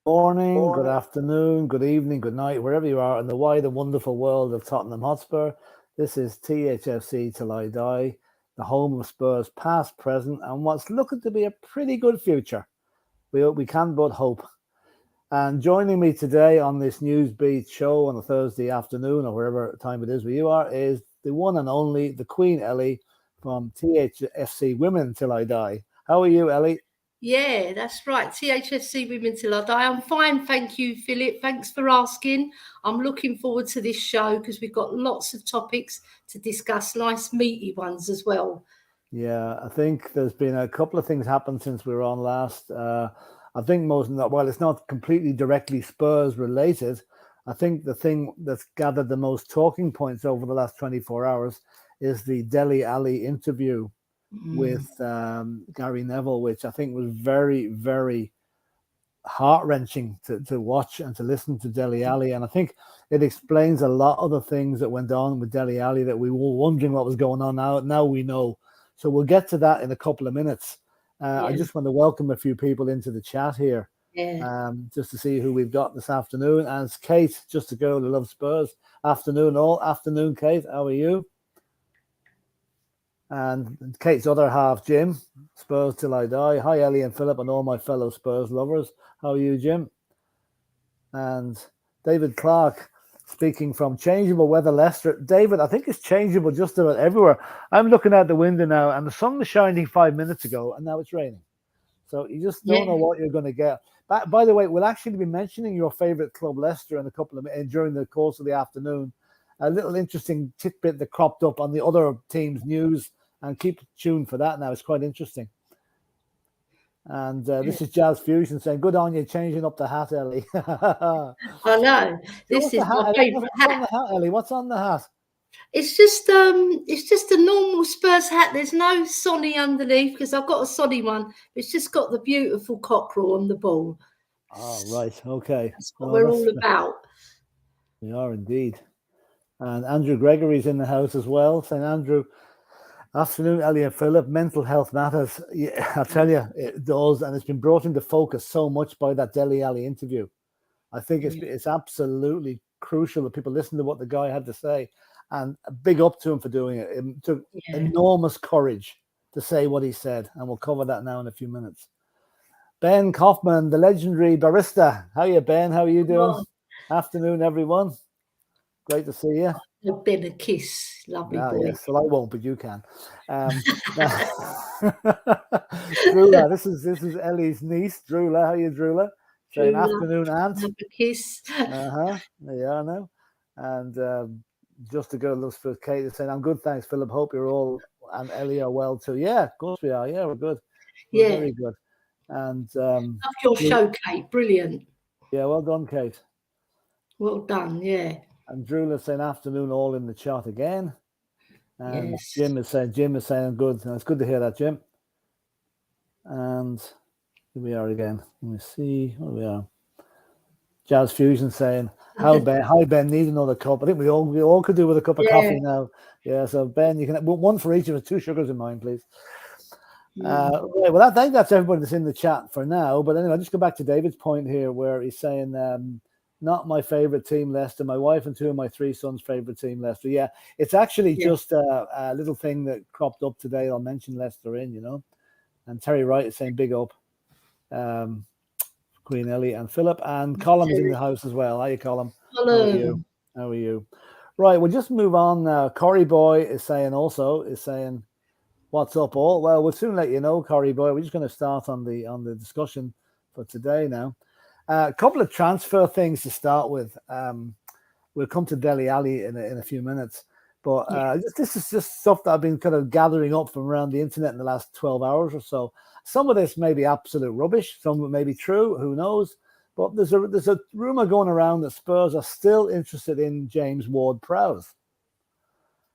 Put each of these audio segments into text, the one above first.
Morning, good afternoon, good evening, good night, wherever you are in the wide and wonderful world of Tottenham Hotspur. This is THFC Till I Die, the home of Spurs past, present, and what's looking to be a pretty good future. We can but hope. And joining me today on this Newsbeat show on a Thursday afternoon or wherever time it is where you are is the one and only, the Queen Ellie from THFC Women Till I Die. How are you, Ellie? Yeah, that's right. THFC Women Till I Die. I'm fine, thank you, Philip. Thanks for asking. I'm looking forward to this show because we've got lots of topics to discuss, nice meaty ones as well. Yeah, I think there's been a couple of things happened since we were on last. I think while it's not completely directly Spurs related, I think the thing that's gathered the most talking points over the last 24 hours is the Dele Alli interview with Gary Neville, which I think was very, very heart-wrenching to watch and to listen to Dele Alli. And I think it explains a lot of the things that went on with Dele Alli that we were wondering what was going on. Now we know. So we'll get to that in a couple of minutes. I just want to welcome a few people into the chat here, just to see who we've got this afternoon. And it's Kate, just a girl who loves Spurs. Afternoon, Kate. How are you? And Kate's other half, Jim, Spurs Till I Die. Hi, Ellie and Philip and all my fellow Spurs lovers. How are you, Jim? And David Clark, speaking from changeable weather, Leicester. David, I think it's changeable just about everywhere. I'm looking out the window now, and the sun was shining 5 minutes ago, and now it's raining. So you just don't know what you're going to get. By the way, we'll actually be mentioning your favourite club, Leicester, in a couple of minutes during the course of the afternoon. A little interesting tidbit that cropped up on the other team's news, and keep tuned for that now. It's quite interesting. And this is Jazz Fusion saying, good on you, changing up the hat, Ellie. I know. This is my favourite hat. What's on the hat, Ellie? What's on the hat? It's just a normal Spurs hat. There's no Sonny underneath because I've got a Sonny one. It's just got the beautiful cockerel on the ball. Oh, right. Okay. That's what we're all about. We are indeed. And Andrew Gregory's in the house as well, saying, Andrew, afternoon, Ellie and Philip. Mental health matters. Yeah, I tell you, it does, and it's been brought into focus so much by that Dele Alli interview. I think it's absolutely crucial that people listen to what the guy had to say, and a big up to him for doing it. It took enormous courage to say what he said, and we'll cover that now in a few minutes. Ben Kaufman, the legendary barista. How are you, Ben? How are you doing? Afternoon, everyone. Great to see you. I've been a kiss, lovely boy. Yes, well, I won't, but you can. Drula, this is Ellie's niece, Drula. How are you, Drula? Saying afternoon, aunt. Have a kiss. There you are now. And just a girl looks for Kate is saying, I'm good, thanks, Philip. Hope you're all and Ellie are well too. Yeah, of course we are. Yeah, we're good. We're very good. And love your show, Kate. Brilliant. Yeah, well done, Kate. Well done, yeah. And Drew is saying afternoon all in the chat again. And Jim is saying good. And it's good to hear that, Jim. And here we are again. Let me see where we are. Jazz Fusion saying, hi Ben, need another cup. I think we all could do with a cup of coffee now. Yeah, so Ben, you can one for each of us, 2 sugars in mine, please. Right, well, I think that's everybody that's in the chat for now. But anyway, I'll just go back to David's point here where he's saying not my favorite team, Leicester. My wife and 2 of my 3 sons' favorite team, Leicester. Yeah, it's actually just a little thing that cropped up today. I'll mention Leicester in, And Terry Wright is saying big up. Queen Ellie and Philip and Colum's in the house as well. Hi, Colum. Hello. How are you? Right, we'll just move on now. Corey Boy is saying, what's up, all? Well, we'll soon let you know, Corey Boy. We're just going to start on the discussion for today now. A couple of transfer things to start with. We'll come to Dele Alli in a few minutes. But this is just stuff that I've been kind of gathering up from around the internet in the last 12 hours or so. Some of this may be absolute rubbish. Some of it may be true. Who knows? But there's a rumor going around that Spurs are still interested in James Ward-Prowse.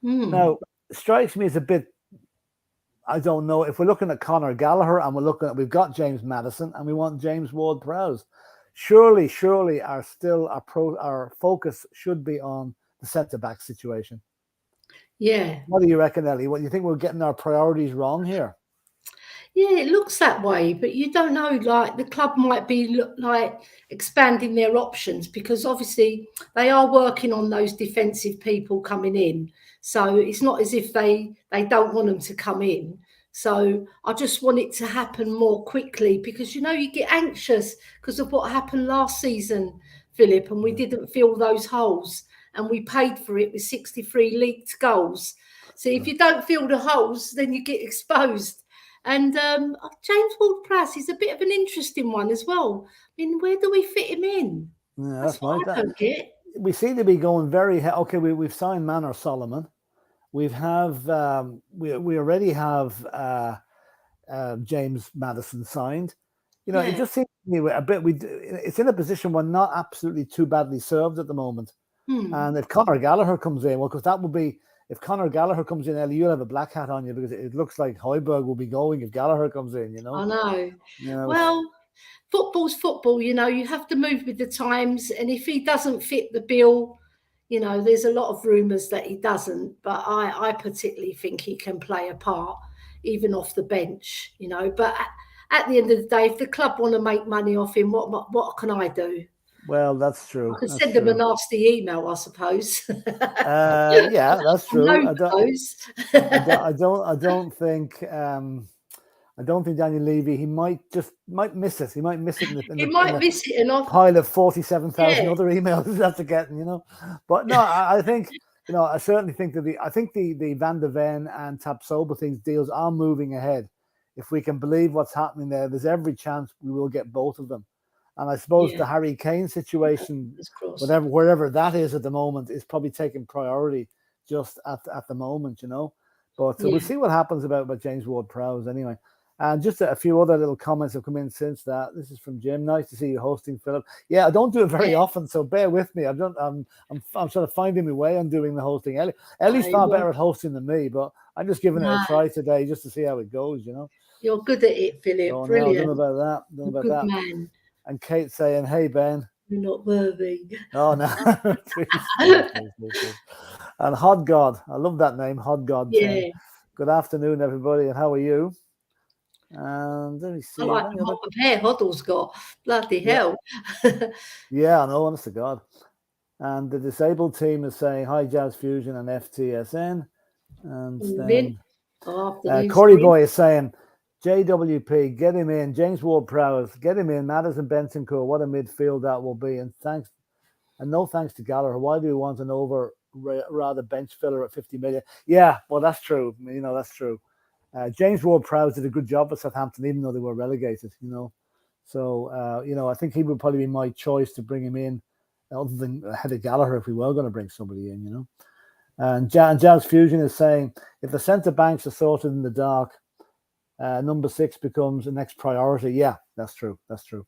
Now, it strikes me as a bit, I don't know, if we're looking at Conor Gallagher and we've got James Maddison and we want James Ward-Prowse. Surely our focus should be on the centre-back situation. Yeah. What do you reckon, Ellie? What do you think we're getting our priorities wrong here? Yeah, it looks that way, but you don't know, like the club might be like expanding their options because obviously they are working on those defensive people coming in. So it's not as if they don't want them to come in. So I just want it to happen more quickly because, you get anxious because of what happened last season, Philip, and we didn't fill those holes and we paid for it with 63 leaked goals. So if you don't fill the holes, then you get exposed. And James Ward-Prowse is a bit of an interesting one as well. I mean, where do we fit him in? Yeah, That's what I don't get. We seem to be going very okay. We've signed Manor Solomon. We already have James Maddison signed. You know, it just seems to me a bit. It's in a position we're not absolutely too badly served at the moment. And if Conor Gallagher comes in, well, because that would be, if Conor Gallagher comes in, Ellie, you'll have a black hat on you, because it looks like Højbjerg will be going if Gallagher comes in. You know. I know. You know, well, football's football. You know, you have to move with the times, and if he doesn't fit the bill, you know, there's a lot of rumours that he doesn't, but I particularly think he can play a part, even off the bench, you know. But at the end of the day, if the club want to make money off him, what can I do? Well, that's true. I can send them a nasty email, I suppose. Yeah, that's true. I don't think Daniel Levy. He might miss it. He might miss it in the pile of 47,000 other emails he's after getting. You know, but no, I think, you know, I certainly think that the Van der Ven and Tapsoba things deals are moving ahead. If we can believe what's happening there, there's every chance we will get both of them. And I suppose the Harry Kane situation, wherever that is at the moment, is probably taking priority just at the moment, you know. But we'll see what happens about James Ward-Prowse anyway. And just a few other little comments have come in since that. This is from Jim. Nice to see you hosting, Philip. Yeah, I don't do it very often, so bear with me. I'm sort of finding my way on doing the hosting. Ellie's far better at hosting than me, but I'm just giving it a try today just to see how it goes, you know. You're good at it, Philip. So, brilliant. I don't know about that. Good man. And Kate saying, "Hey Ben, you're not worthy." Oh no! And Hod God, I love that name, Hod God. Yeah. Good afternoon, everybody, and how are you? And let me see. I like the mop of hair Hoddle's got. Bloody hell! Yeah, I know, honest to God. And the disabled team is saying hi, Jazz Fusion and FTSN. And then Corey Boy is saying, JWP, get him in. James Ward-Prowse, get him in. Madison Bentancur, what a midfield that will be. And no thanks to Gallagher. Why do we want an rather bench filler at 50 million? Yeah, well, that's true. You know, that's true. James Ward-Prowse did a good job at Southampton, even though they were relegated, you know. So, you know, I think he would probably be my choice to bring him in, other than ahead of Gallagher if we were going to bring somebody in, you know. And Jazz Fusion is saying, if the centre backs are sorted in the dark, number 6 becomes the next priority. Yeah, that's true. That's true.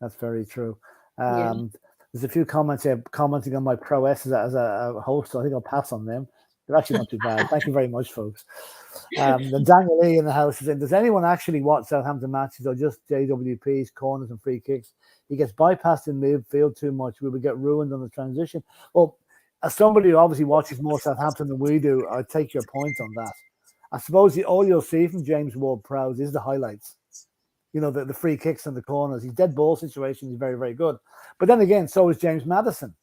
That's very true. There's a few comments here commenting on my prowess as a host, so I think I'll pass on them. They're actually not too bad. Thank you very much, folks. Then Daniel Lee in the house is saying, does anyone actually watch Southampton matches or just JWPs, corners and free kicks? He gets bypassed in midfield too much. We would get ruined on the transition. Well, as somebody who obviously watches more Southampton than we do, I take your point on that. I suppose all you'll see from James Ward-Prowse is the highlights. You know, the free kicks and the corners. His dead ball situation is very, very good. But then again, so is James Maddison.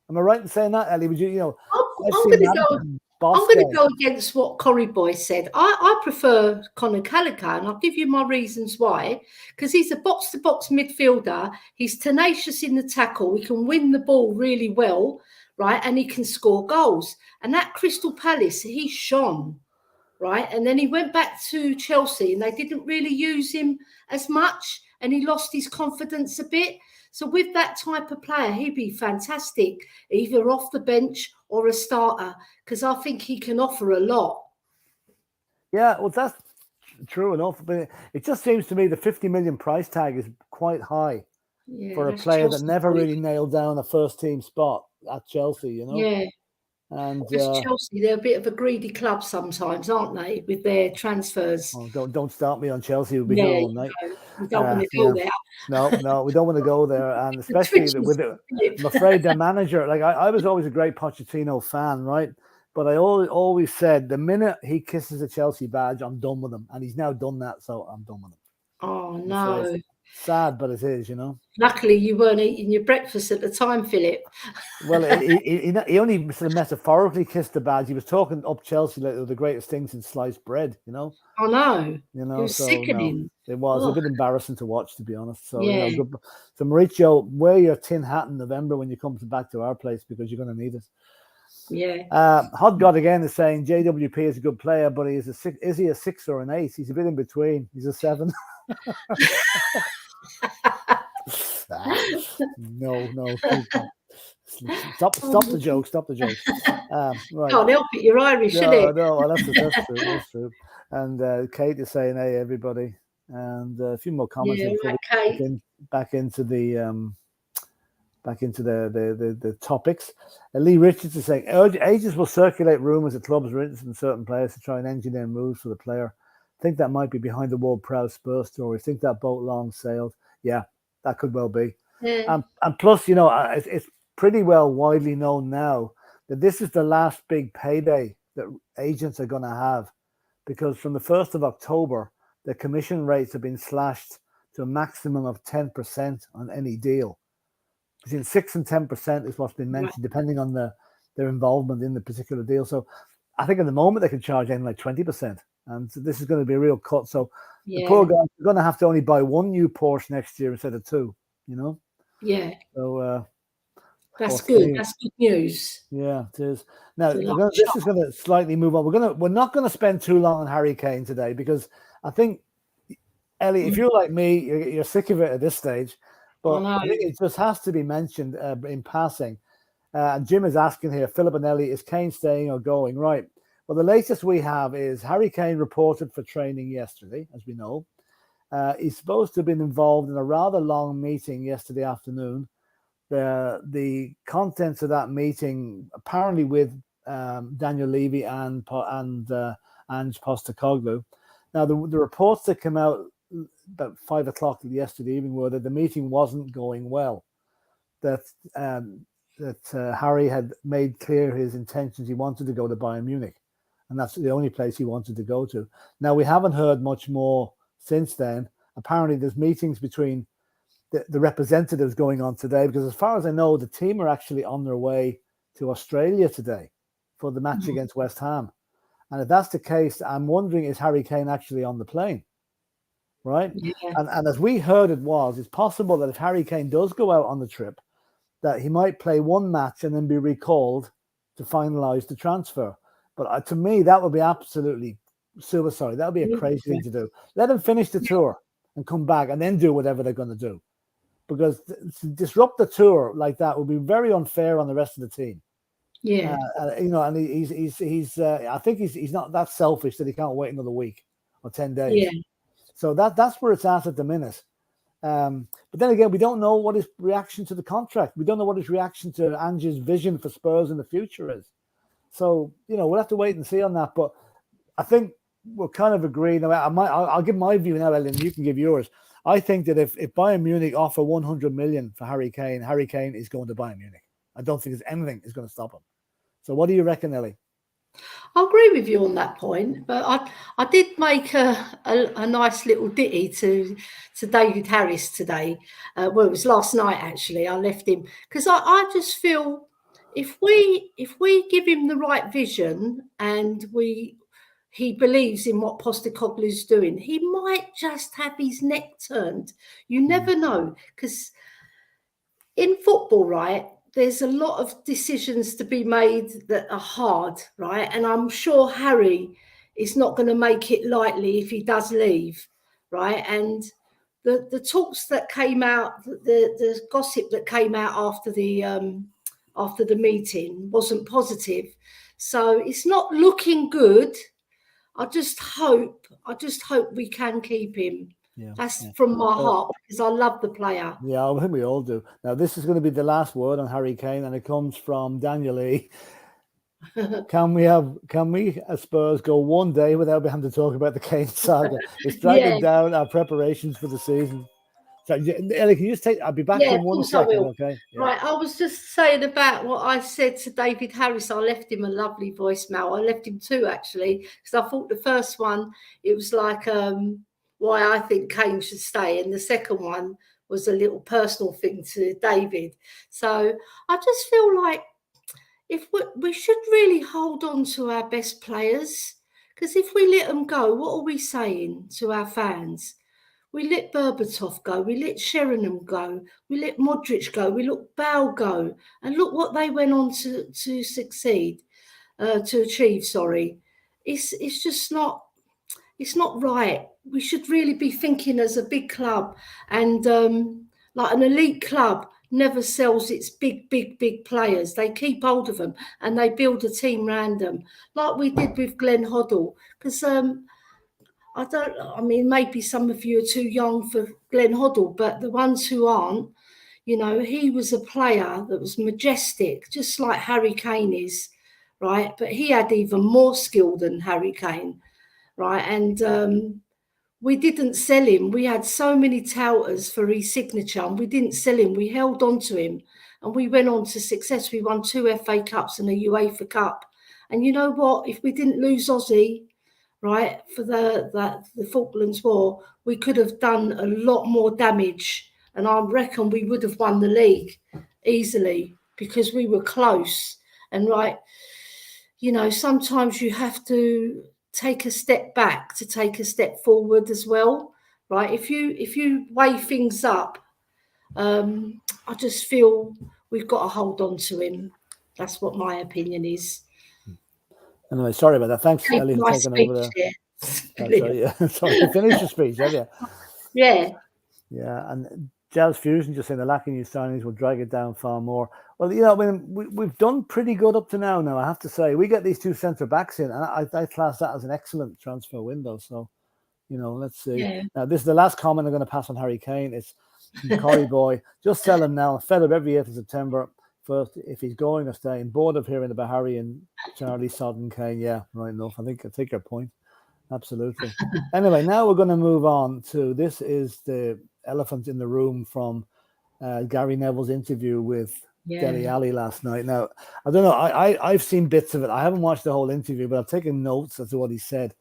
Am I right in saying that, Ellie? Would you, you know, I'm going to go against what Corey Boy said. I prefer Conor Gallagher, and I'll give you my reasons why. Because he's a box-to-box midfielder. He's tenacious in the tackle. He can win the ball really well, right? And he can score goals. And at Crystal Palace, he shone. Right, and then he went back to Chelsea and they didn't really use him as much and he lost his confidence a bit. So with that type of player, he'd be fantastic, either off the bench or a starter, because I think he can offer a lot. Yeah, well, that's true enough. But it just seems to me the 50 million price tag is quite high for a player that never really nailed down a first team spot at Chelsea, you know? Yeah. And Chelsea, they're a bit of a greedy club sometimes, aren't they, with their transfers? Oh, don't start me on Chelsea. We'll be here all night. We don't want to go there. No, we don't want to go there. And especially with it, I'm afraid their manager, like I was always a great Pochettino fan, right? But I always said the minute he kisses a Chelsea badge, I'm done with him. And he's now done that, so I'm done with him. Oh, no. Sad, but it is, you know. Luckily, you weren't eating your breakfast at the time, Philip. Well, he only sort of metaphorically kissed the badge. He was talking up Chelsea like they were the greatest things in sliced bread, you know. I know. You know, it was sickening. No, it was a bit embarrassing to watch, to be honest. So, you know, so Mauricio, wear your tin hat in November when you come back to our place because you're going to need it. Hot God again is saying JWP is a good player, but is he a 6 or an 8? He's a bit in between. He's a 7. No. Stop the joke. Stop the joke. Right. Can't help it. You're Irish, isn't it? No. That's true. That's true. And Kate is saying, "Hey, everybody," and a few more comments before we get back into the topics. Lee Richards is saying, agents will circulate rumours that clubs are interested in certain players to try and engineer moves for the player. Think that might be behind the world proud Spurs story. Think that boat long sailed. Yeah, that could well be. Yeah. And plus, you know, it's pretty well widely known now that this is the last big payday that agents are going to have, because from the 1st of October, the commission rates have been slashed to a maximum of 10% on any deal. Between 6 and 10% is what's been mentioned, depending on their involvement in the particular deal. So I think at the moment they can charge anything like 20%. And so this is going to be a real cut. So the poor guys are going to have to only buy one new Porsche next year instead of 2, you know? Yeah. So that's good. That's good news. Yeah, it is. Now, this is going to slightly move on. We're not going to spend too long on Harry Kane today, because I think, Ellie, if you're like me, you're sick of it at this stage. But I think it just has to be mentioned in passing. And Jim is asking here, Philip and Ellie, is Kane staying or going? Right. Well, the latest we have is Harry Kane reported for training yesterday, as we know. He's supposed to have been involved in a rather long meeting yesterday afternoon. The contents of that meeting, apparently with Daniel Levy and Ange Postecoglou. Now, the reports that came out about 5 o'clock yesterday evening were that the meeting wasn't going well, that Harry had made clear his intentions. He wanted to go to Bayern Munich, and that's the only place he wanted to go to. Now, we haven't heard much more since then. Apparently, there's meetings between the representatives going on today, because as far as I know, the team are actually on their way to Australia today for the match against West Ham. And if that's the case, I'm wondering, is Harry Kane actually on the plane? Right? Yeah. And as we heard, it's possible that if Harry Kane does go out on the trip, that he might play one match and then be recalled to finalize the transfer. But to me, that would be absolutely suicide. That would be a crazy thing to do. Let him finish the tour and come back and then do whatever they're going to do. Because to disrupt the tour like that would be very unfair on the rest of the team. Yeah. You know, and he's I think he's not that selfish that he can't wait another week or 10 days. Yeah. So that's where it's at the minute. But then again, we don't know what his reaction to the contract. We don't know what his reaction to Ange's vision for Spurs in the future is. So, you know, we'll have to wait and see on that. But I think we're kind of agreed. I'll give my view now, Ellen, you can give yours. I think that if Bayern Munich offer 100 million for Harry Kane is going to Bayern Munich. I don't think there's anything is going to stop him. So what do you reckon, Ellie? I agree with you on that point, but I did make a nice little ditty to David Harris today. Well, it was last night actually. I left him because I just feel if we give him the right vision and he believes in what Postecoglou's doing, he might just have his neck turned. You never know, because in football, right, there's a lot of decisions to be made that are hard, right? And I'm sure Harry is not going to make it lightly if he does leave, right? And the talks that came out, the gossip that came out after the meeting wasn't positive. So it's not looking good. I just hope we can keep him. Yeah, that's from my heart, because I love the player. Yeah, I think we all do. Now, this is going to be the last word on Harry Kane, and it comes from Daniel Lee. Can we as Spurs go one day without having to talk about the Kane saga? It's dragging down our preparations for the season. So, Ellie, can you just I'll be back in 1 second, okay? Yeah. Right, I was just saying about what I said to David Harris. I left him a lovely voicemail. I left him 2, actually, because I thought the first one, it was like why I think Kane should stay, and the second one was a little personal thing to David. So I just feel like if we should really hold on to our best players, because if we let them go, what are we saying to our fans? We let Berbatov go. We let Sheringham go. We let Modric go. We let Bale go. And look what they went on to succeed, to achieve. Sorry, it's just not. It's not right. We should really be thinking as a big club, and like an elite club never sells its big players. They keep hold of them and they build a team around them, like we did with Glenn Hoddle. Because I mean, maybe some of you are too young for Glenn Hoddle, but the ones who aren't, you know, he was a player that was majestic, just like Harry Kane is, right? But he had even more skill than Harry Kane, right? And we didn't sell him. We had so many touters for his signature, and we didn't sell him. We held on to him, and we went on to success. We won 2 FA Cups and a UEFA Cup. And you know what? If we didn't lose Ozzy, right, for the Falklands War, we could have done a lot more damage. And I reckon we would have won the league easily because we were close. And right, you know, sometimes you have to take a step back to take a step forward as well, right? If you weigh things up, I just feel we've got to hold on to him. That's what my opinion is. Anyway, sorry about that. Thanks, Ellie, for taking over there. Sorry, yeah. Sorry, you finished your speech, have you? Yeah. Yeah, and Jazz Fusion just saying the lacking new signings will drag it down far more. Well, you know, I mean, we've done pretty good up to now. Now, I have to say, we get these 2 centre backs in, and I class that as an excellent transfer window. So, you know, let's see. Yeah. Now, this is the last comment I'm going to pass on Harry Kane. It's Corey Boy. Just sell him now. Fed up every 8th of September. First, if he's going or staying. Bored of hearing about Harry and Charlie Sodden Kane. Yeah, right enough. I take your point. Absolutely. Anyway, now we're going to move on to, this is the elephant in the room from Gary Neville's interview with Dele Alli last night. Now, I don't know, I've seen bits of it. I haven't watched the whole interview, but I've taken notes as to what he said.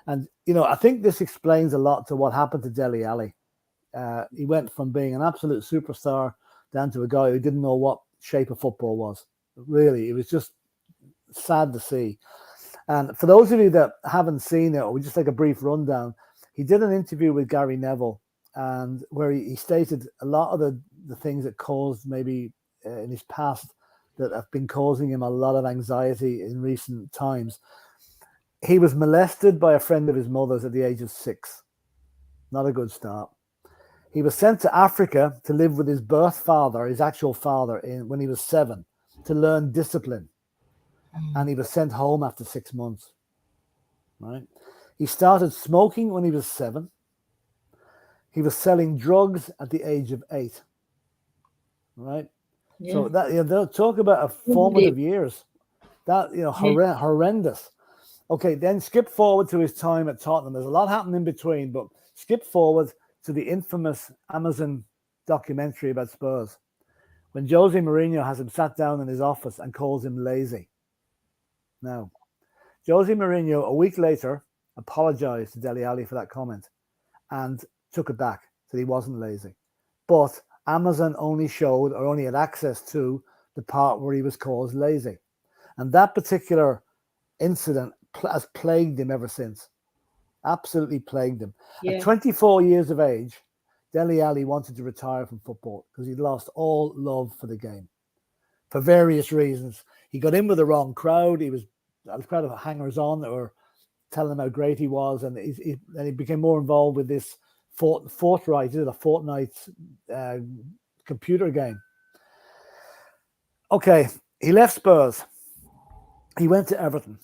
And, you know, I think this explains a lot to what happened to Dele Alli. He went from being an absolute superstar down to a guy who didn't know what shape of football was. Really, it was just sad to see. And for those of you that haven't seen it, or we just take a brief rundown, he did an interview with Gary Neville, and where he stated a lot of the things that caused maybe in his past that have been causing him a lot of anxiety in recent times. He was molested by a friend of his mother's at the age of 6. Not a good start. He was sent to Africa to live with his birth father, his actual father, when he was 7, to learn discipline. And he was sent home after 6 months. Right? He started smoking when he was 7. He was selling drugs at the age of 8. Right? Yeah. So that, you know, they'll talk about a formative years. That, you know, horrendous. Okay, then skip forward to his time at Tottenham. There's a lot happened in between, but skip forward to the infamous Amazon documentary about Spurs, when Jose Mourinho has him sat down in his office and calls him lazy. Now, Jose Mourinho, a week later, apologized to Dele Alli for that comment and took it back, said he wasn't lazy. But Amazon only showed, or only had access to, the part where he was called lazy. And that particular incident has plagued him ever since. Absolutely plagued him. Yeah. At 24 years of age, Dele Alli wanted to retire from football because he'd lost all love for the game for various reasons. He got in with the wrong crowd. He was a crowd of hangers-on that were telling him how great he was, and he became more involved with this Fortnite computer game. Okay, he left Spurs. He went to Everton.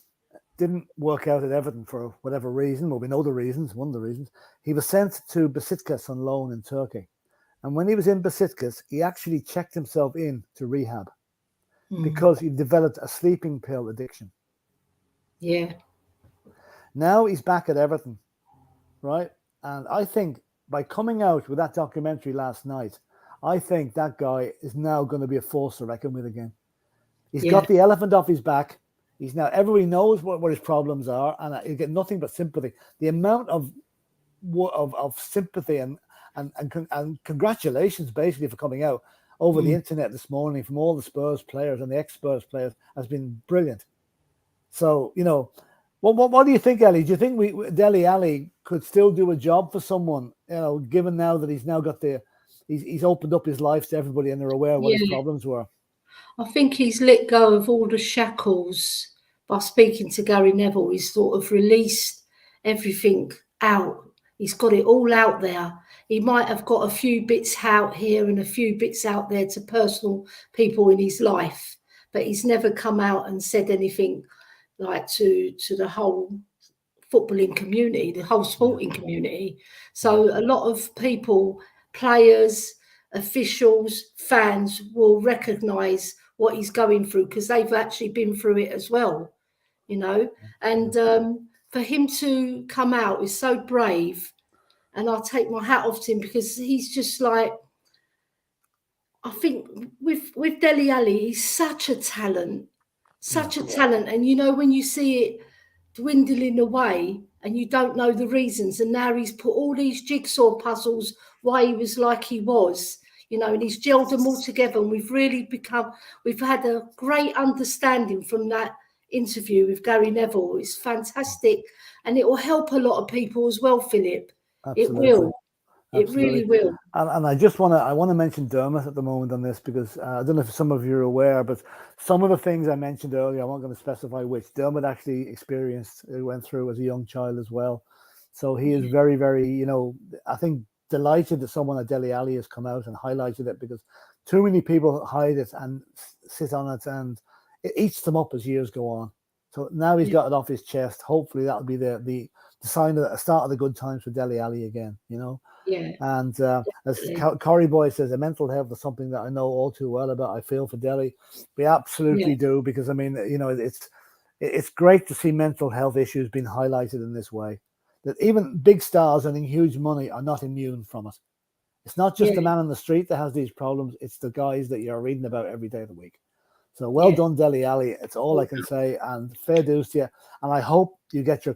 Didn't work out at Everton for whatever reason. Well, we know the reasons, one of the reasons. He was sent to Besiktas on loan in Turkey. And when he was in Besiktas, he actually checked himself in to rehab because he developed a sleeping pill addiction. Yeah. Now he's back at Everton, right? And I think by coming out with that documentary last night, I think that guy is now going to be a force to reckon with again. He's got the elephant off his back. He's now, everybody knows what his problems are, and you get nothing but sympathy. The amount of sympathy and congratulations basically for coming out over the internet this morning from all the Spurs players and the ex-Spurs players has been brilliant. So, you know, What do you think, Ellie? Do you think Dele Alli could still do a job for someone? Given now that he's now got he's opened up his life to everybody and they're aware of what his problems were. I think he's let go of all the shackles by speaking to Gary Neville. He's sort of released everything out. He's got it all out there. He might have got a few bits out here and a few bits out there to personal people in his life, but he's never come out and said anything like to the whole footballing community, the whole sporting community. So a lot of people, players, officials, fans will recognise what he's going through because they've actually been through it as well, And for him to come out is so brave, and I'll take my hat off to him because he's just like, I think with Dele Alli, he's such a talent, and when you see it dwindling away and you don't know the reasons, and now he's put all these jigsaw puzzles why he was like he was, and he's gelled them all together, and we've had a great understanding from that interview with Gary Neville. It's fantastic, and it will help a lot of people as well, Philip. Absolutely. It will. It really will. And I just want to mention Dermot at the moment on this because I don't know if some of you are aware, but some of the things I mentioned earlier, I'm not going to specify which, Dermot actually went through as a young child as well. So he is very, very, I think delighted that someone like Dele Alli has come out and highlighted it, because too many people hide it and sit on it, and it eats them up as years go on. So now he's got it off his chest. Hopefully that'll be the sign of the start of the good times for Dele Alli again, Yeah. And as Corey Boy says, the mental health is something that I know all too well about. I feel for Dele. We absolutely do, because I mean, it's great to see mental health issues being highlighted in this way. That even big stars earning huge money are not immune from it. It's not just the man on the street that has these problems. It's the guys that you're reading about every day of the week. So well done, Dele Alli. It's all I can say, and fair dues to you. And I hope you get your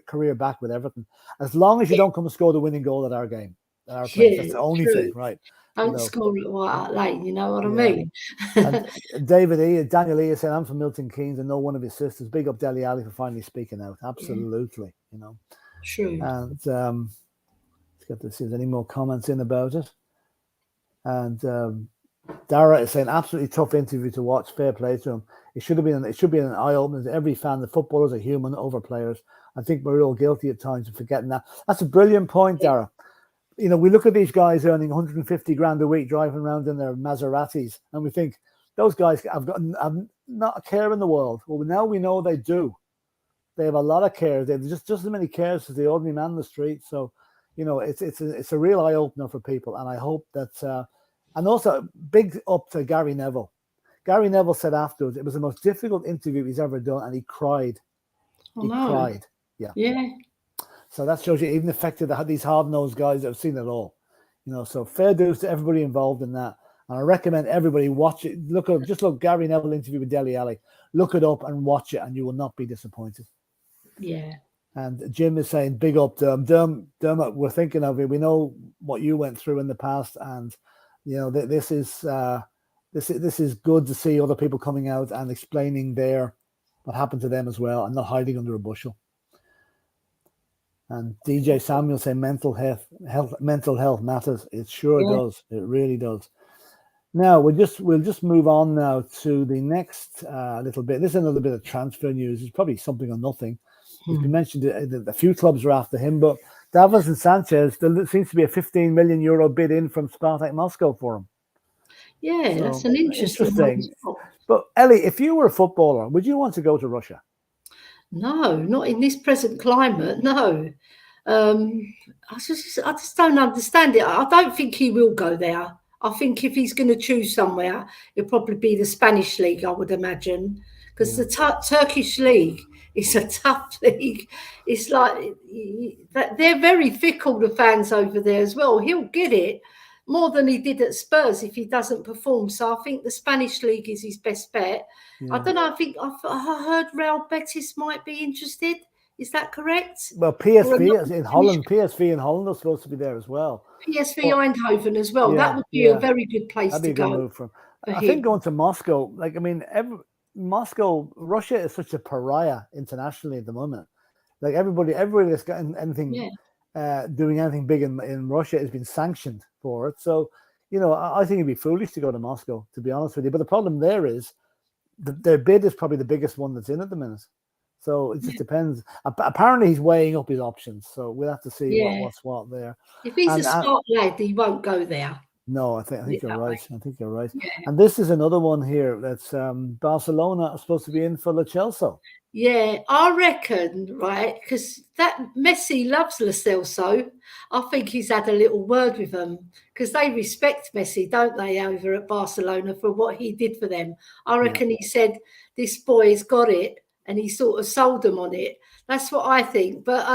career back with Everton, as long as you don't come and score the winning goal at our game, at our place. That's the only thing, right? Don't score it right late. You know what I mean? And Daniel E. said, "I'm from Milton Keynes and know one of his sisters. Big up Dele Alli for finally speaking out." Absolutely, True. And let's get to see if there's any more comments in about it. And Dara is saying, absolutely tough interview to watch. Fair play to him. It should be an eye opener to every fan. The footballers are human over players. I think we're all guilty at times of forgetting that. That's a brilliant point, Dara. We look at these guys earning 150 grand a week, driving around in their Maseratis, and we think those guys have not a care in the world. Well, now we know they do. They have a lot of care. They have just as many cares as the ordinary man in the street. So, it's a real eye opener for people, and I hope that. And also, big up to Gary Neville. Gary Neville said afterwards it was the most difficult interview he's ever done, and he cried. Cried. Yeah. So that shows you even affected these hard-nosed guys that have seen it all. So fair dues to everybody involved in that. And I recommend everybody watch it. Look Gary Neville interview with Dele Alli. Look it up and watch it, and you will not be disappointed. Yeah. And Jim is saying, big up Dermot, we're thinking of you. We know what you went through in the past, and this is good to see other people coming out and explaining what happened to them as well, and not hiding under a bushel. And DJ Samuel saying mental health matters. It sure does. It really does. Now we'll just move on now to the next little bit. This is another bit of transfer news. It's probably something or nothing. It's been mentioned that a few clubs are after him, but Davinson Sanchez, there seems to be a 15 million euro bid in from Spartak Moscow for him. Yeah, so, that's an interesting one. But Ellie, if you were a footballer, would you want to go to Russia? No, not in this present climate. No, I just don't understand it. I don't think he will go there. I think if he's going to choose somewhere, it'll probably be the Spanish league, I would imagine, because the Turkish league is a tough league. It's like they're very fickle, the fans over there as well. He'll get it more than he did at Spurs if he doesn't perform. So I think the Spanish league is his best bet. I don't know. I think I heard Real Betis might be interested. Is that correct? Well, PSV in Holland. PSV in Holland are supposed to be there as well. PSV Eindhoven as well. That would be a very good place to go. That'd be a good move for him. I think going to Moscow, Russia is such a pariah internationally at the moment. Like everybody that's got anything, doing anything big in Russia has been sanctioned for it. So, I think it'd be foolish to go to Moscow, to be honest with you. But the problem there is their bid is probably the biggest one that's in at the minute. So it just depends. Apparently, he's weighing up his options. So we'll have to see what's what there. If he's a smart lad, he won't go there. No, I think you're right. I think you're right. Yeah. And this is another one here that's Barcelona are supposed to be in for Lo Celso. Yeah, I reckon, right, because that Messi loves Lo Celso. I think he's had a little word with them because they respect Messi, don't they, over at Barcelona for what he did for them. I reckon he said, this boy's got it, and he sort of sold them on it. That's what I think. But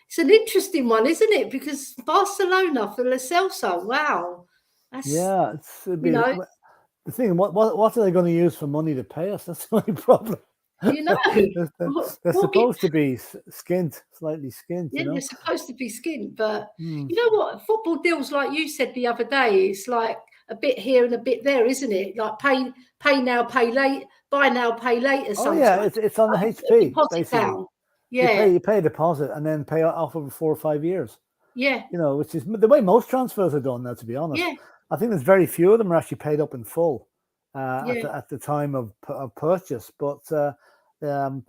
it's an interesting one, isn't it? Because Barcelona for Lo Celso, wow. That's, it's the thing. What are they going to use for money to pay us? That's the only problem. They're supposed to be skint, slightly skint. Yeah, they're supposed to be skint, but you know what? Football deals, like you said the other day, it's like a bit here and a bit there, isn't it? Like pay now, pay late, buy now, pay later. Sometimes. It's on the HP. Deposit down. Yeah, you pay a deposit and then pay off over 4 or 5 years. Yeah, which is the way most transfers are done now. To be honest, I think there's very few of them are actually paid up in full at the time of purchase. But then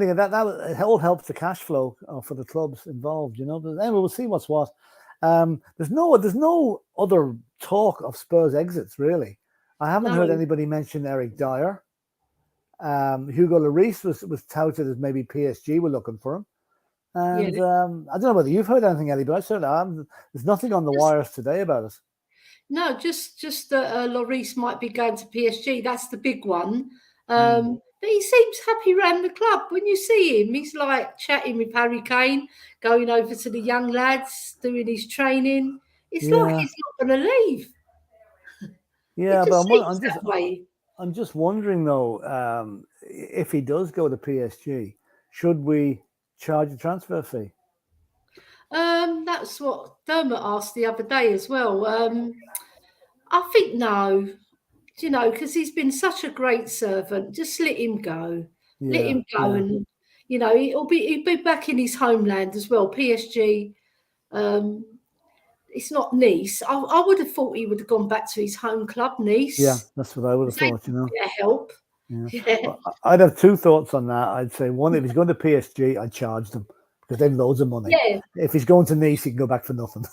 again, that all helps the cash flow for the clubs involved. But anyway, we'll see what's what. There's no other talk of Spurs exits really. I haven't heard anybody mention Eric Dyer. Hugo Lloris was touted as maybe PSG were looking for him. And I don't know whether you've heard anything, Ellie, but I certainly haven't. There's nothing on the wires today about it. No, just that Lloris might be going to PSG. That's the big one. But he seems happy around the club. When you see him, he's like chatting with Harry Kane, going over to the young lads, doing his training. It's like he's not going to leave. Yeah, but I'm just wondering though, if he does go to PSG, should we charge a transfer fee? That's what Dermot asked the other day as well. I think no, because he's been such a great servant. Just let him go. Let him go, and he'll be back in his homeland as well. PSG. It's not Nice. I would have thought he would have gone back to his home club, Nice. Yeah, that's what I would have thought. Help. Yeah. Well, I'd have two thoughts on that. I'd say one, if he's going to PSG, I'd charge them because they've loads of money. Yeah. If he's going to Nice, he can go back for nothing.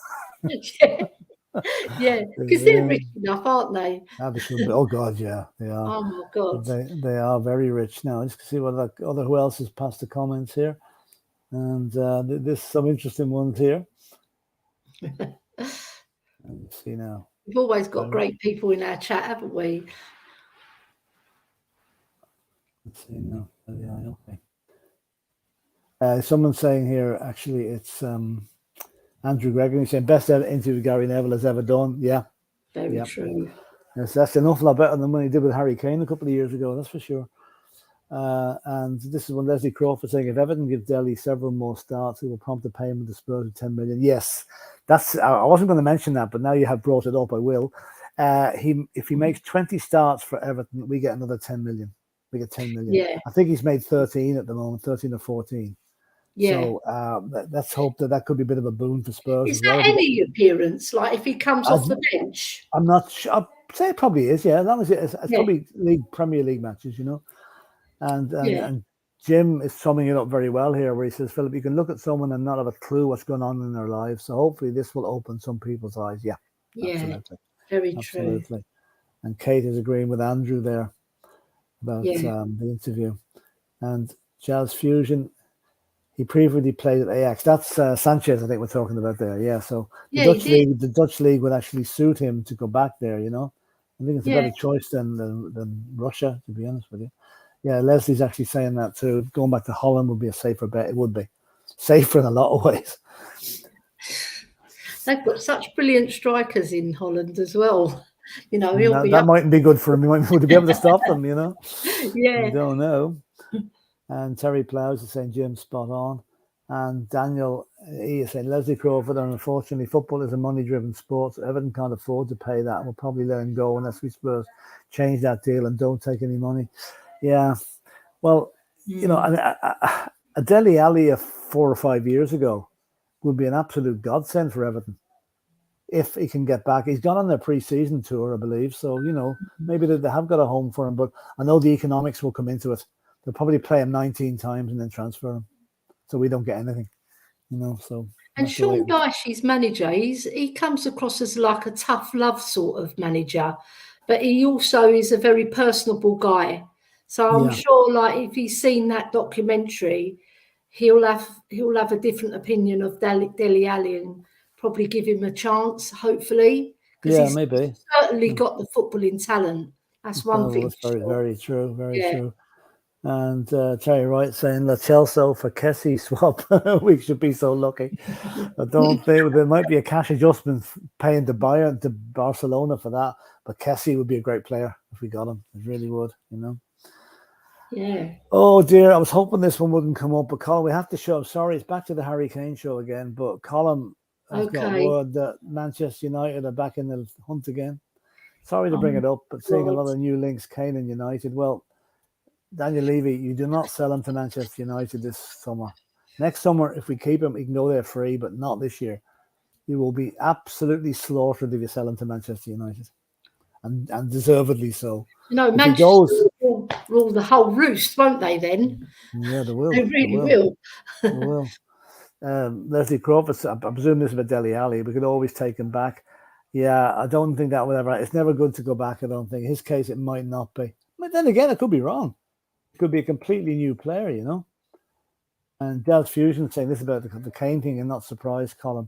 Yeah, because they're rich enough, aren't they? Oh God, yeah, they are. Oh my God, they are very rich now. Just to see what who else has passed the comments here, and there's some interesting ones here. Let's see now. We've always got great people in our chat, haven't we? Let's see now. Okay. Someone's saying here, actually, it's Andrew Gregory saying best interview Gary Neville has ever done. Yeah. Very true. Yes, that's an awful lot better than when he did with Harry Kane a couple of years ago, that's for sure. And this is when Leslie Crawford saying if Everton give Dele several more starts, it will prompt a payment to Spurs of 10 million. Yes, I wasn't going to mention that, but now you have brought it up, I will. If he makes 20 starts for Everton, we get another 10 million. We get 10 million. Yeah. I think he's made 13 at the moment, 13 or 14. Yeah. So let's hope that could be a bit of a boon for Spurs. Is that any appearance? Like if he comes off the bench? I'm not sure. I'd say it probably is, yeah. As long as it's probably Premier League matches, And Jim is summing it up very well here, where he says, Philip, you can look at someone and not have a clue what's going on in their lives. So hopefully this will open some people's eyes. Yeah, absolutely. Very absolutely. true. And Kate is agreeing with Andrew there about the interview. And Jazz Fusion, he previously played at Ajax. That's Sanchez, I think we're talking about there. Yeah, so the Dutch league would actually suit him to go back there, I think it's a better choice than Russia, to be honest with you. Yeah, Leslie's actually saying that too. Going back to Holland would be a safer bet. It would be safer in a lot of ways. They've got such brilliant strikers in Holland as well. That mightn't be good for him. He might be able to stop them, Yeah. You don't know. And Terry Plows is saying Jim's spot on. And Daniel, he is saying Leslie Crawford, and unfortunately football is a money-driven sport, so Everton can't afford to pay that. We'll probably let him go unless we Spurs change that deal and don't take any money. Yeah. Well, you know, a Dele Alli of 4 or 5 years ago would be an absolute godsend for Everton if he can get back. He's gone on their pre-season tour, I believe. So, you know, maybe they have got a home for him, but I know the economics will come into it. They'll probably play him 19 times and then transfer him. So we don't get anything, you know, so. And Sean Dyche's manager, he comes across as like a tough love sort of manager, but he also is a very personable guy. So I'm sure, like, if he's seen that documentary, he'll have a different opinion of Dele Alli and probably give him a chance, hopefully, because he's maybe certainly got the footballing talent. That's one thing. That's very, very true. Very Yeah. true. And Terry Wright saying La Chelsea for Kessie swap. We should be so lucky. I don't think there might be a cash adjustment paying to Bayern to Barcelona for that, but Kessie would be a great player if we got him. It really would, you know. Yeah. Oh dear, I was hoping this one wouldn't come up, but Colin, we have to show. I'm sorry, it's back to the Harry Kane show again. But Colin has got word that Manchester United are back in the hunt again. Sorry to bring it up, but seeing a lot of new links, Kane and United. Well, Daniel Levy, you do not sell him to Manchester United this summer. Next summer, if we keep him, he can go there free, but not this year. You will be absolutely slaughtered if you sell him to Manchester United, and deservedly so. You know, Manchester will rule the whole roost, won't they? Then, yeah, they will. They really will. They will. Leslie Crawford, I presume this is about Dele Alli. We could always take him back. Yeah, I don't think that would ever. It's never good to go back. I don't think. In his case, it might not be. But then again, I could be wrong. It could be a completely new player, you know. And Del's Fusion saying this about the Kane thing, and not surprised, Colin.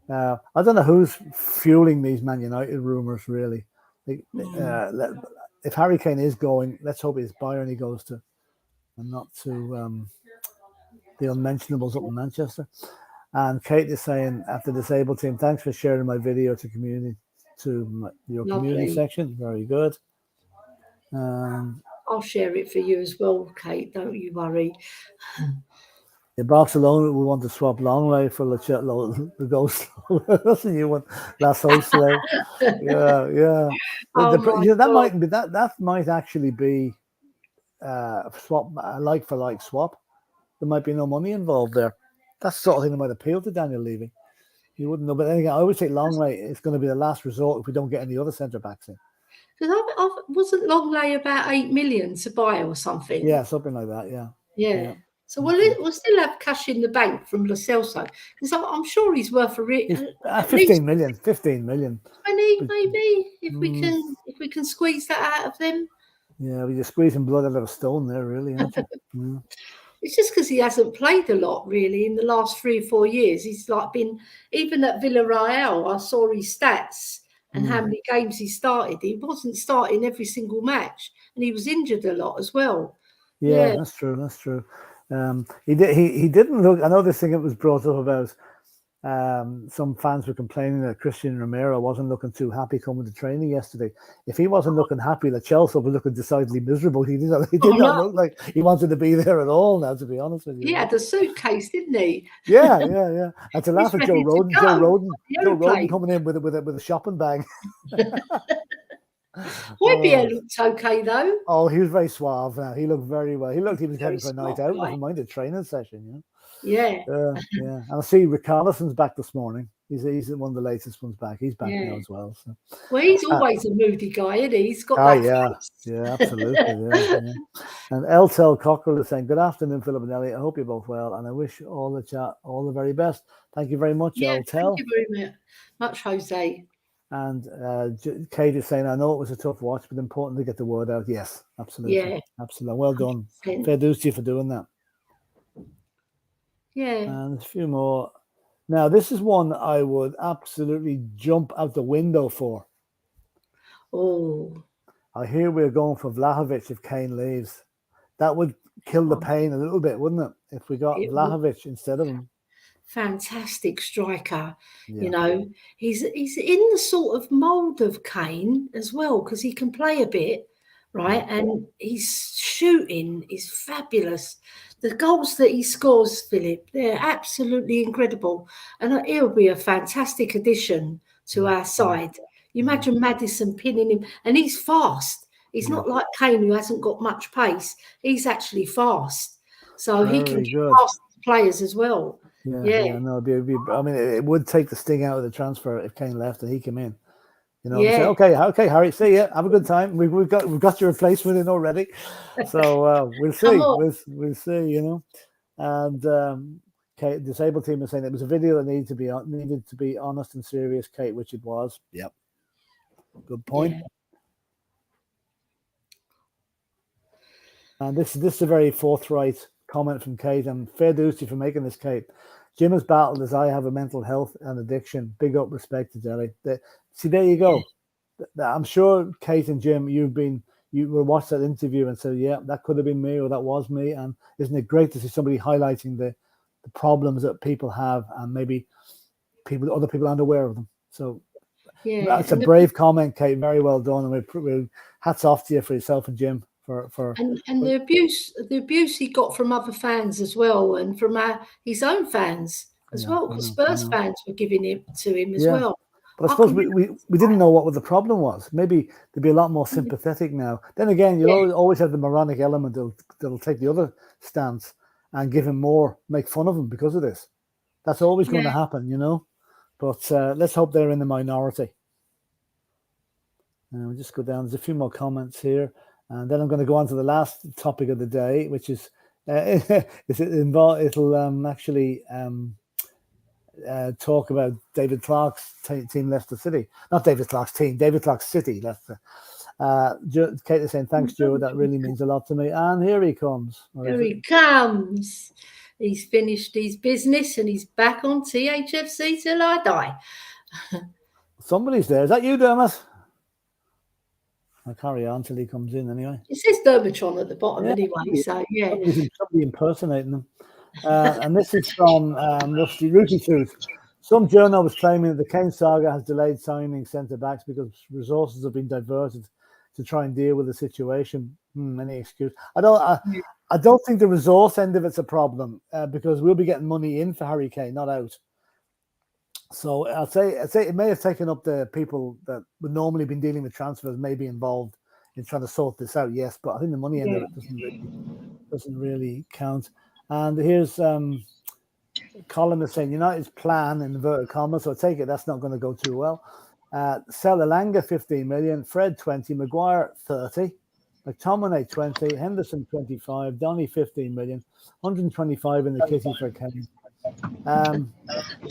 I don't know who's fueling these Man United rumors, really. If Harry Kane is going, let's hope it's Bayern he goes to, and not to the unmentionables up in Manchester. And Kate is saying, after disabled team, thanks for sharing my video to community your community section. Very good. I'll share it for you as well, Kate. Don't you worry. In Barcelona, we want to swap Longley for the Ghost. That's a new one. Last host today. Yeah. That might be that might actually be swap a like for like swap. There might be no money involved there. That's the sort of thing that might appeal to Daniel Levy. You wouldn't know, but then again, I always say Longley is going to be the last resort if we don't get any other centre backs in. Because wasn't Longley about 8 million to buy or something? Yeah, something like that. Yeah. So we'll still have cash in the bank from Lo Celso, because I'm sure he's worth 15 million. 15 million. 20 maybe, if we can squeeze that out of them. Yeah, we're just squeezing blood out of a stone there, really, aren't you? It's just because he hasn't played a lot, really, in the last 3 or 4 years. He's like been, even at Villarreal, I saw his stats and how many games he started. He wasn't starting every single match, and he was injured a lot as well. Yeah. That's true. He didn't look. I know this thing that was brought up about some fans were complaining that Christian Romero wasn't looking too happy coming to training yesterday. If he wasn't looking happy, like Chelsea was looking decidedly miserable. He did not look like he wanted to be there at all. Now, to be honest with you, he had a suitcase, didn't he? Yeah. And to laugh at Joe Roden coming in with a shopping bag. Hojbjerg looked okay though. Oh, he was very suave. Now he looked very well. He was heading for a night out. Never mind a training session, you know. Yeah. And I see Richarlison's back this morning. He's one of the latest ones back. He's back now as well. So. Well, he's always a moody guy, isn't he? He's got that face. Yeah, absolutely. Yeah. And Eltel Cockrell is saying, good afternoon, Philip and Elliot. I hope you're both well, and I wish all the chat all the very best. Thank you very much, Eltel. Thank you very much, Jose. And Kate is saying, I know it was a tough watch, but important to get the word out. Yes, absolutely. Yeah. Absolutely. Well done. Fair dues to you for doing that. Yeah. And a few more. Now, this is one I would absolutely jump out the window for. Oh. I hear we're going for Vlahovic if Kane leaves. That would kill the pain a little bit, wouldn't it? If we got Vlahovic instead of him. Fantastic striker. You know, he's in the sort of mould of Kane as well, because he can play a bit, right? And his shooting is fabulous. The goals that he scores, Philip, they're absolutely incredible. And he'll be a fantastic addition to our side. You imagine Maddison pinning him, and he's fast. He's not like Kane, who hasn't got much pace. He's actually fast, so he can get past players as well. Yeah. No, I mean, it would take the sting out of the transfer if Kane left and he came in. You know, say, okay, Harry, see ya. Have a good time. We've got your replacement in already, so we'll see. We'll see. You know, and Kate, disabled team is saying it was a video that needed to be honest and serious, Kate, which it was. Yep. Good point. Yeah. And this is a very forthright comment from Kate, and fair dues to you for making this, Kate. Jim has battled as I have a mental health and addiction. Big up, respect to Dele. See, there you go. I'm sure Kate and Jim, you will watch that interview and say, yeah, that could have been me or that was me. And isn't it great to see somebody highlighting the problems that people have and maybe other people aren't aware of them. So that's a brave comment, Kate. Very well done. And we hats off to you for yourself and Jim. And the abuse he got from other fans as well, and from his own fans as well, because Spurs fans were giving it to him as well. But I suppose we didn't know what the problem was. Maybe they'd be a lot more sympathetic now. Then again, you'll always have the moronic element that'll take the other stance and give him more, make fun of him because of this. That's always going to happen, you know. But let's hope they're in the minority. We'll just go down. There's a few more comments here. And then I'm going to go on to the last topic of the day, which is it'll actually talk about David Clark's team, Leicester City. Not David Clark's team, David Clark's City, Leicester. Kate is saying, thanks, Joe. That really means a lot to me. And here he comes. Here he comes. He's finished his business and he's back on THFC till I die. Somebody's there. Is that you, Dermot? I'll carry on till he comes in anyway. It says Dermatron at the bottom anyway, so somebody impersonating them. And this is from Rookie Tooth. Some journal was claiming that the Kane saga has delayed signing centre-backs because resources have been diverted to try and deal with the situation. Any excuse. I don't think the resource end of it's a problem because we'll be getting money in for Harry Kane, not out. So I'd say it may have taken up the people that would normally been dealing with transfers, may be involved in trying to sort this out. Yes, but I think the money end of it doesn't really count. And here's Colin is saying United's plan in inverted commas. So I take it that's not going to go too well. Sell Elanga 15 million, Fred 20, Maguire 30, McTominay 20, Henderson 25, Donny 15 million, 125 in the kitty for Kane.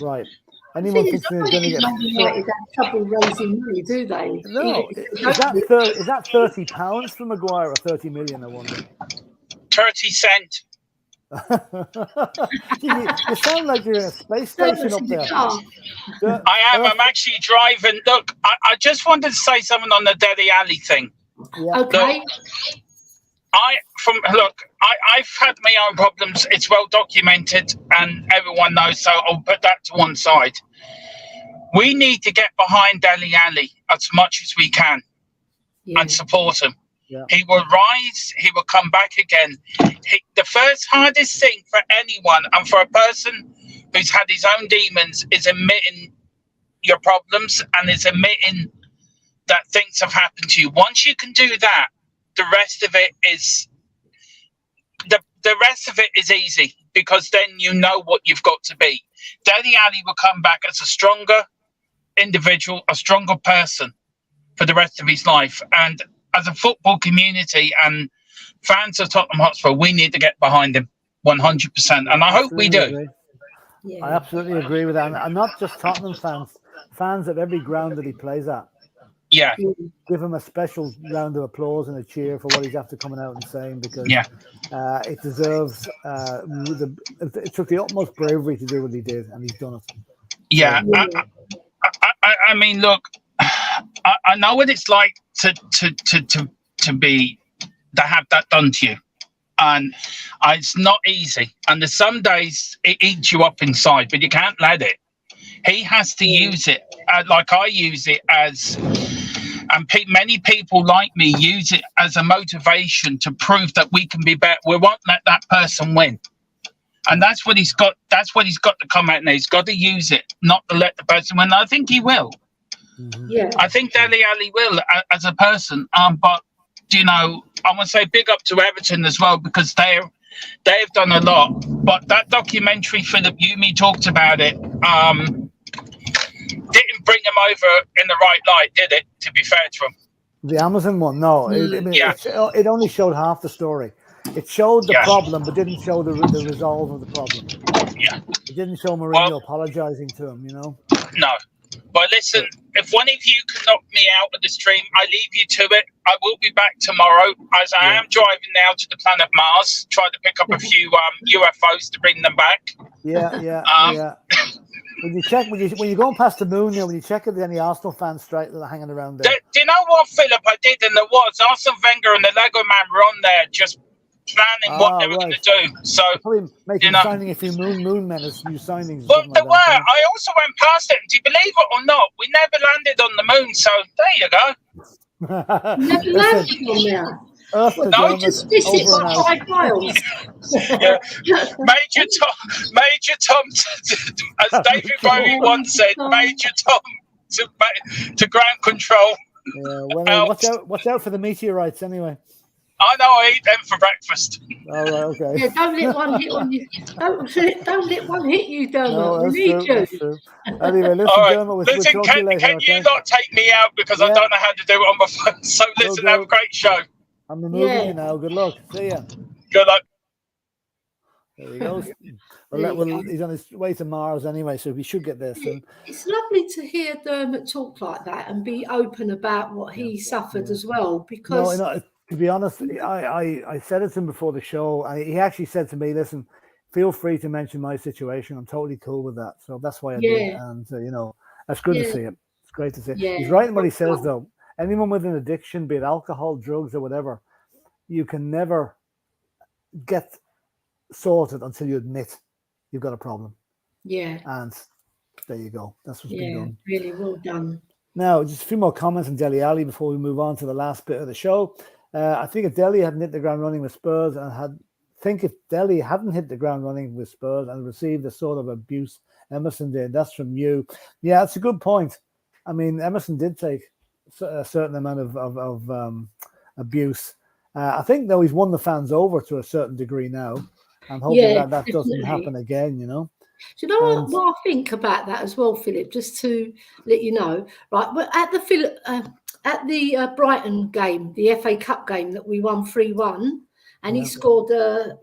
Right. Anyone thinks they're going to get trouble raising money, do they? No. Is that £30 for Maguire or 30 million? I wonder. 30 cents. You sound like you're in a space station up there. I am. I'm actually driving. Look, I just wanted to say something on the Dele Alli thing. Yeah. Okay. Look, I've had my own problems. It's well documented and everyone knows, so I'll put that to one side. We need to get behind Dele Alli as much as we can and support him. Yeah. He will rise, he will come back again. The first hardest thing for anyone and for a person who's had his own demons is admitting your problems and is admitting that things have happened to you. Once you can do that, the rest of it is easy because then you know what you've got to be. Dele Alli will come back as a stronger individual, a stronger person for the rest of his life. And as a football community and fans of Tottenham Hotspur, we need to get behind him 100%. And I hope we do. Yeah. I absolutely agree with that. And not just Tottenham fans at every ground that he plays at. Yeah. Give him a special round of applause and a cheer for what he's after coming out and saying, because it deserves it took the utmost bravery to do what he did, and he's done it. Yeah. I mean, look, I know what it's like to have that done to you, and it's not easy. And there's some days it eats you up inside, but you can't let it. He has to use it like I use it as, and many people like me use it as a motivation to prove that we can be better. We won't let that person win. And that's what he's got. That's what he's got to come out now. He's got to use it, not to let the person win. I think he will. Yeah. I think Dele Alli will as a person. But you know, I want to say big up to Everton as well, because they've done a lot. But that documentary, Philip, me talked about it. Didn't bring him over in the right light, did it? To be fair to him. The Amazon one, no. It only showed half the story. It showed the problem, but didn't show the resolve of the problem. Yeah. It didn't show Mourinho apologizing to him, you know? No. But listen, if one of you can knock me out of the stream, I leave you to it. I will be back tomorrow, as I am driving now to the planet Mars, trying to pick up a few UFOs to bring them back. Yeah. When you're going past the moon, when you check if there's any Arsenal fans hanging around there. Do you know what, Philip? I did, and there was Arsene Wenger and the Lego Man were on there just planning what they were going to do. So probably making signing a few moon men as new signings. Well, there were. I also went past it. Do you believe it or not? We never landed on the moon. So there you go. Never landed on there. No, just visit by 5 miles. Major Tom, as David Bowie once said, Major Tom to ground control. Yeah, well, watch out for the meteorites anyway. I know, I eat them for breakfast. All right, okay. Yeah, don't let one hit on you. Don't let one hit you, Dermot. No, we need you. That's true. Anyway, listen, right. Dermot, we'll listen, talk to you later, can okay? you not take me out because I don't know how to do it on my phone? So listen, have a great show. I'm removing you now. Good luck. See ya. Good luck. There he goes. Well, he's on his way to Mars anyway, so we should get there soon. It's lovely to hear Dermot talk like that and be open about what he suffered as well. Because to be honest, I said it to him before the show, and he actually said to me, "Listen, feel free to mention my situation. I'm totally cool with that." So that's why I did, and that's good to see him. It's great to see. Yeah. He's right in what he says, though. Anyone with an addiction, be it alcohol, drugs, or whatever, you can never get sorted until you admit you've got a problem. Yeah. And there you go. That's what's been done. Really well done. Now, just a few more comments on Dele Alli before we move on to the last bit of the show. I think if Dele hadn't hit the ground running with Spurs if Dele hadn't hit the ground running with Spurs and received the sort of abuse Emerson did, that's from you. Yeah, that's a good point. I mean, Emerson did take a certain amount of abuse. I think, though, he's won the fans over to a certain degree now. I'm hoping that doesn't happen again, you know. Do you know what I think about that as well, Philip? Just to let you know, right? But at the Brighton game, the FA Cup game that we won 3-1, and he scored a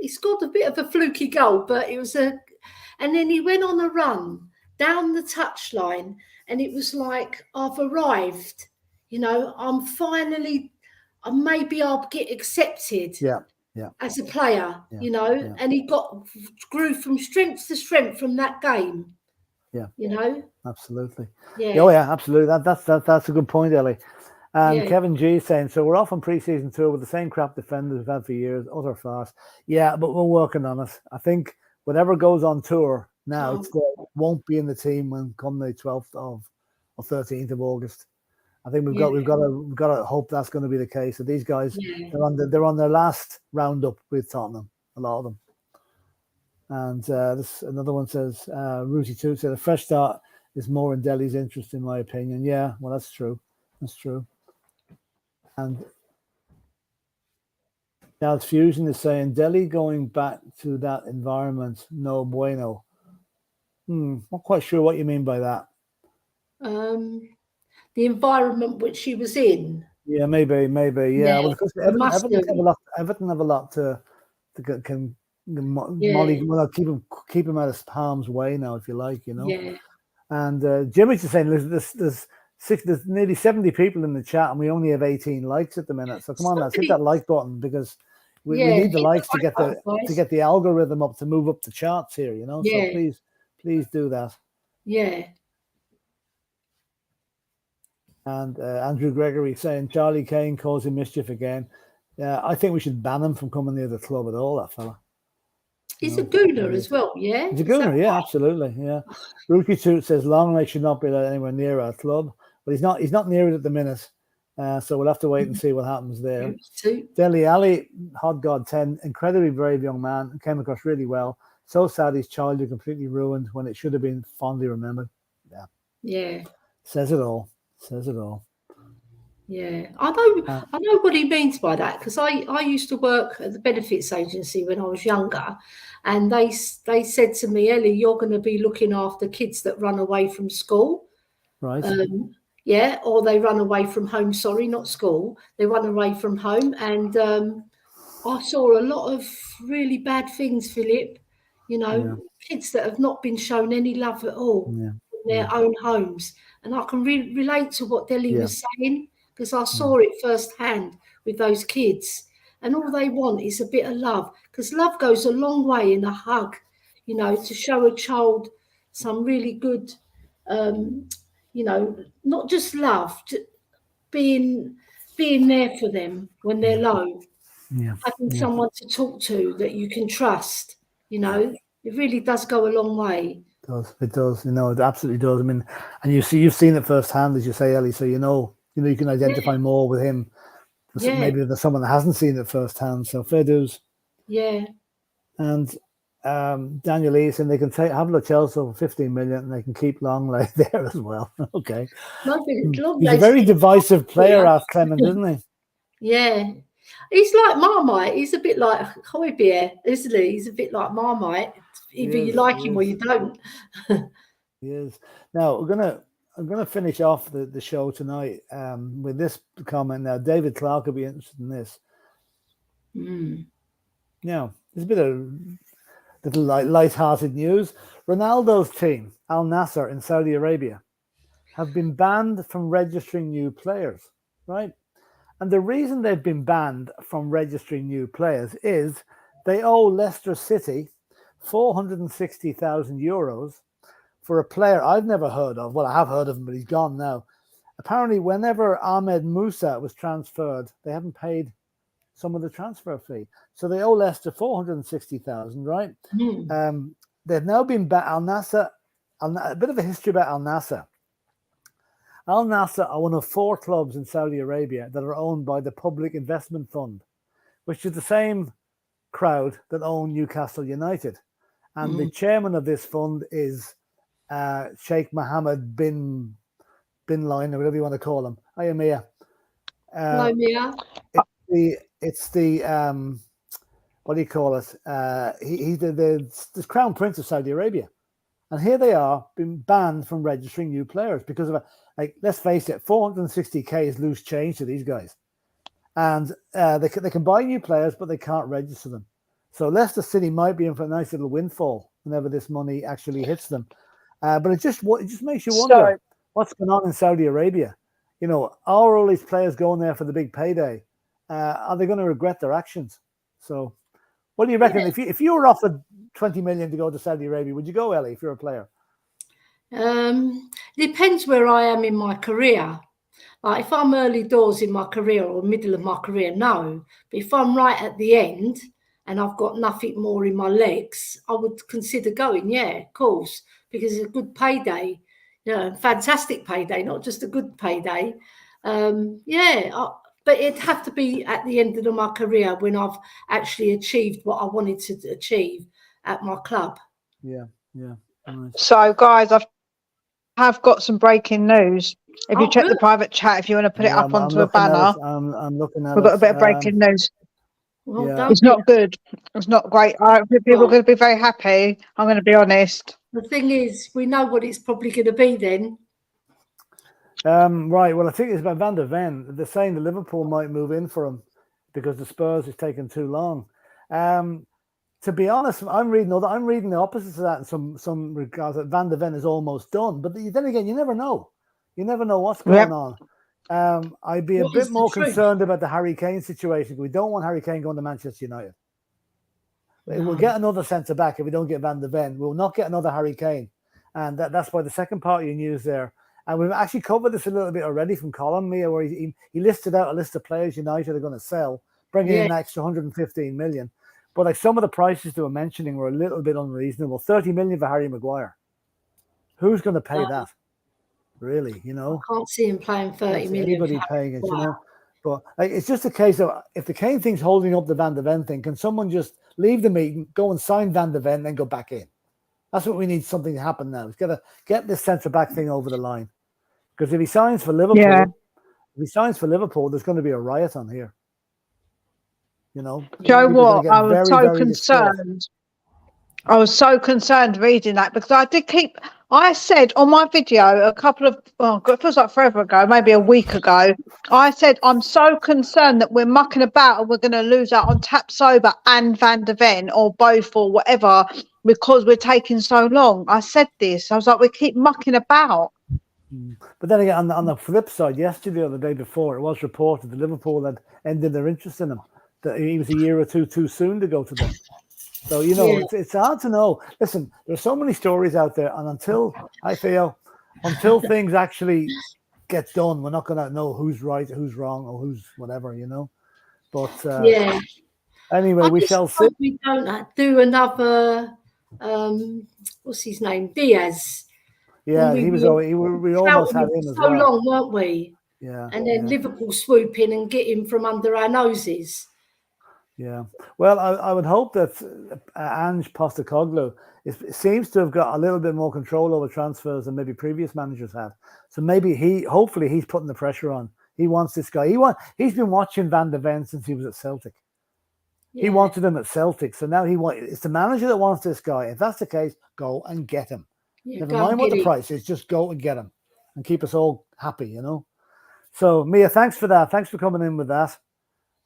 bit of a fluky goal, but it was and then he went on a run down the touchline, and it was like, I've arrived. You know, maybe I'll get accepted. As a player, and he grew from strength to strength from that game. Yeah, absolutely. Yeah, absolutely. That's a good point, Ellie. And Kevin G saying, so we're off on pre-season tour with the same crap defenders we've had for years, utter farce. Yeah, but we're working on it. I think whatever goes on tour now, won't be in the team when come the 12th or 13th of August. I think we've got to hope that's going to be the case. So these guys, they're on their last roundup with Tottenham, a lot of them. And this another one says, Ruti 2 said, a fresh start is more in Dele's interest, in my opinion. Yeah, well, that's true. That's true. And Charles Fusion is saying, Dele going back to that environment, no bueno. Not quite sure what you mean by that. The environment which she was in. Yeah, maybe. Yeah, well, because Everton have a lot to Molly. Well, keep him out of harm's way now, if you like, you know. Yeah. And Jimmy's just saying there's nearly 70 people in the chat, and we only have 18 likes at the minute. So come on, let's hit that like button, because we need the likes to get the algorithm up, to move up the charts here, you know. So please do that. Yeah. And Andrew Gregory saying Charlie Kane causing mischief again. Yeah, I think we should ban him from coming near the club at all, that fella. He's a gooner as well, yeah? He's a gooner, yeah, absolutely, yeah. Rookie Toot says Longley should not be allowed anywhere near our club, but he's not near it at the minute. So we'll have to wait and see what happens there. Dele Alli, Hot God 10, incredibly brave young man, came across really well. So sad his childhood completely ruined when it should have been fondly remembered. Yeah. Yeah. Says it all. Yeah, I know what he means by that, because I used to work at the benefits agency when I was younger, and they said to me, Ellie, you're going to be looking after kids that run away from school. Right. Yeah, or they run away from home. Sorry, not school. They run away from home, and I saw a lot of really bad things, Philip. You know, kids that have not been shown any love at all in their own homes, and I can relate to what Dele was saying, because I saw it firsthand with those kids, and all they want is a bit of love, because love goes a long way in a hug. You know, to show a child some really good. You know, not just love, being there for them when they're low, having someone to talk to that you can trust. You know, it really does go a long way. It does. You know, it absolutely does. I mean, and you've seen it firsthand, as you say, Ellie. So you can identify more with him. Maybe there's someone that hasn't seen it firsthand. So fair dues. Yeah. And Daniel Lee saying they can have a look Chelsea for 15 million and they can keep Longley there as well. Okay. He's a very divisive player, asked Clement, isn't he? Yeah. He's like Marmite. He's a bit like Højbjerg, isn't he? He's a bit like Marmite. Either you like him or you don't. He is. Now I'm gonna finish off the show tonight with this comment. Now, David Clark will be interested in this. Now, there's a bit of little light-hearted news. Ronaldo's team, Al Nassr in Saudi Arabia, have been banned from registering new players, right? And the reason they've been banned from registering new players is they owe Leicester City 460,000 euros for a player I've never heard of. Well, I have heard of him, but he's gone now. Apparently, whenever Ahmed Musa was transferred, they haven't paid some of the transfer fee. So they owe Leicester 460,000, right? They've now been back. Al Nassr, a bit of a history about Al Nassr. Al Nassr are one of 4 clubs in Saudi Arabia that are owned by the Public Investment Fund, which is the same crowd that own Newcastle United. And the chairman of this fund is Sheikh Mohammed bin Line, or whatever you want to call him. Hiya, Mia. Hello, Mia. It's the what do you call it? He's the Crown Prince of Saudi Arabia, and here they are being banned from registering new players because of let's face it, 460k is loose change to these guys, and they can buy new players, but they can't register them. So Leicester City might be in for a nice little windfall whenever this money actually hits them, but it just makes you wonder what's going on in Saudi Arabia. You know, are all these players going there for the big payday? Are they going to regret their actions? So, what do you reckon? If you were offered 20 million to go to Saudi Arabia, would you go, Ellie, if you're a player? Depends where I am in my career. Like if I'm early doors in my career or middle of my career, no. But if I'm right at the end and I've got nothing more in my legs, I would consider going. Yeah, of course, because it's a good payday. You know, fantastic payday, not just a good payday. But it'd have to be at the end of my career when I've actually achieved what I wanted to achieve at my club. Yeah. Nice. So, guys, I've got some breaking news. If you check the private chat, if you want to put it up onto a banner, I'm looking at it. We've got a bit of breaking news. Well, it's not good. It's not great. People are going to be very happy. I'm going to be honest. The thing is, we know what it's probably going to be then. Right. Well, I think it's about Van der Ven. They're saying that Liverpool might move in for him because the Spurs is taking too long. To be honest, I'm reading the opposite to that in some regards. That Van der Ven is almost done, but then again, you never know. You never know what's going on. I'd be a bit more concerned about the Harry Kane situation. We don't want Harry Kane going to Manchester United. No. We'll get another centre back if we don't get Van der Ven. We'll not get another Harry Kane, and that's why the second part of your news there. And we've actually covered this a little bit already from Colin Mia, where he listed out a list of players United are going to sell, bringing in an extra 115 million. But some of the prices they were mentioning were a little bit unreasonable. 30 million for Harry Maguire. Who's going to pay that? Really, you know? I can't see him paying 30 million. Anybody paying it, you know? But it's just a case of if the Kane thing's holding up the Van der Ven thing, can someone just leave the meeting, go and sign Van der Ven, and then go back in? That's what we need something to happen now. We've got to get this centre-back thing over the line. Because if he signs for Liverpool, If he signs for Liverpool, there's going to be a riot on here. You know, Joe, what? I was very, so very distraught. concerned. I was so concerned reading that because I said on my video a couple of, it feels like forever ago, maybe a week ago, I said, I'm so concerned that we're mucking about and we're going to lose out on Tapsoba and Van der Ven or both or whatever because we're taking so long. I said this. I was like, we keep mucking about. But then again, on the flip side, yesterday or the day before, it was reported that Liverpool had ended their interest in him, that he was a year or two too soon to go to them. So, you know, it's hard to know. Listen, there's so many stories out there, and until things actually get done, we're not going to know who's right, who's wrong, or who's whatever, you know. But anyway, we shall see. We don't do another, what's his name, Diaz. Yeah, we almost had him as well. So long, weren't we? Yeah. And then Liverpool swoop in and get him from under our noses. Yeah, well, I would hope that Ange Postecoglou seems to have got a little bit more control over transfers than maybe previous managers had. So maybe hopefully he's putting the pressure on. He wants this guy. He's been watching Van der Ven since he was at Celtic. Yeah. He wanted him at Celtic, so now it's the manager that wants this guy. If that's the case, go and get him. Yeah, never mind what the price is, just go and get him and keep us all happy, you know. So Mia, thanks for that. Thanks for coming in with that,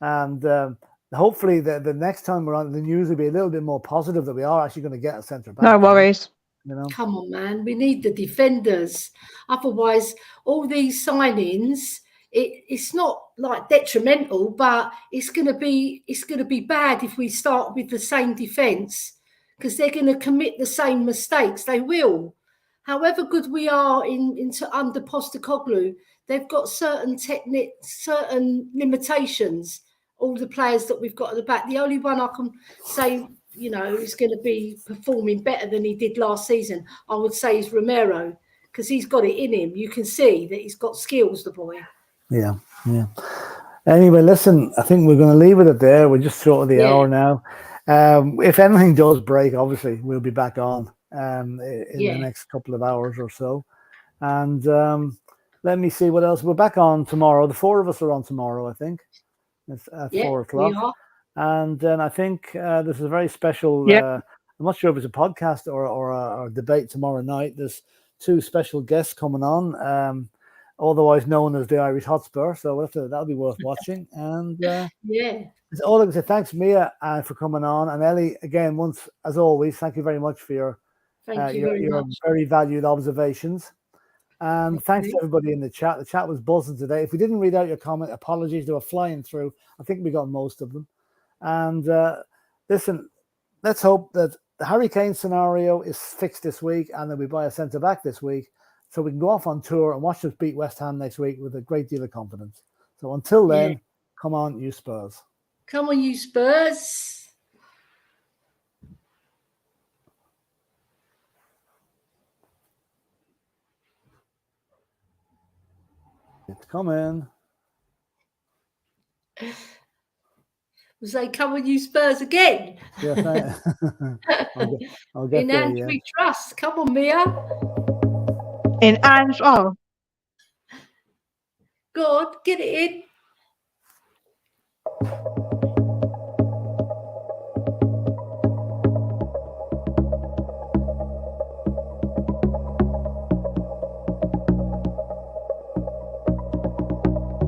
and. Hopefully, the next time we're on, the news will be a little bit more positive that we are actually going to get a centre back. No worries. You know? Come on, man. We need the defenders. Otherwise, all these signings, it's not like detrimental, but it's going to be bad if we start with the same defence because they're going to commit the same mistakes. They will. However good we are under Postecoglou, they've got certain techniques, certain limitations. All the players that we've got at the back. The only one I can say, you know, is going to be performing better than he did last season, I would say is Romero, because he's got it in him. You can see that he's got skills, the boy. Yeah. Anyway, listen, I think we're going to leave it there. We're just short of the hour now. If anything does break, obviously, we'll be back on in the next couple of hours or so. And let me see what else. We're back on tomorrow. The four of us are on tomorrow, I think. It's at 4 o'clock. And then I think this is a very special, I'm not sure if it's a podcast or a debate tomorrow night. There's two special guests coming on, otherwise known as the Irish Hotspur. So that'll be worth watching. And it's all I can say. Thanks, Mia, for coming on. And Ellie, again, once as always, thank you very much for your very valued observations. And thanks to everybody in the chat. The chat was buzzing today. If we didn't read out your comment, apologies. They were flying through. I think we got most of them. And listen, let's hope that the Harry Kane scenario is fixed this week and that we buy a centre-back this week so we can go off on tour and watch us beat West Ham next week with a great deal of confidence. So until then, come on, you Spurs. Come on, you Spurs. It's coming. Was they come on, you Spurs again? Yeah, I'll get in there. Ange we trust. Come on, Mia. In Ange, Go on, get it in.